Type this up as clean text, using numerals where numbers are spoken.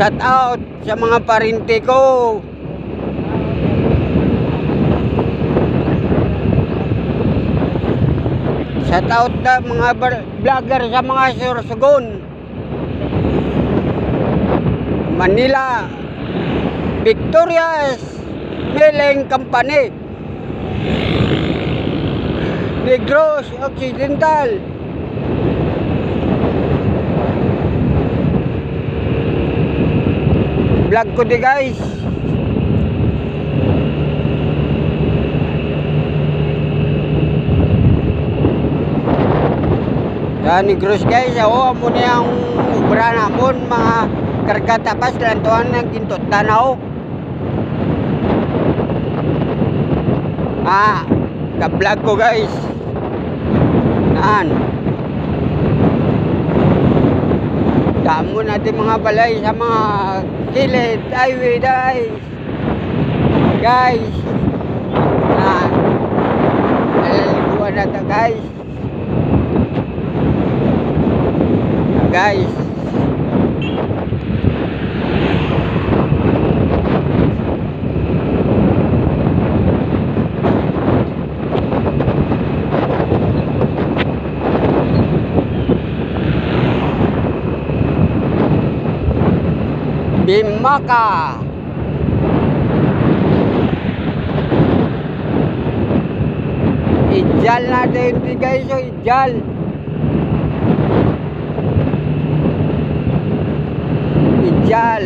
Shout out sa mga parinti ko. Shout out na mga vlogger sa mga Sorsogon, Manila, Victorias, Meleng Company, Negros Occidental, vlog ko di guys. Yan Negros guys, amo na yung ubra namon mga kargatapas lantuan ng gintot tanaw. Ka-vlog ko guys. Naan. Damo natin mga balay sa mga kilid, highway guys. Alaliguan na ta guys. Bimaka. Ijal natin di guys, so ijal. Ijal.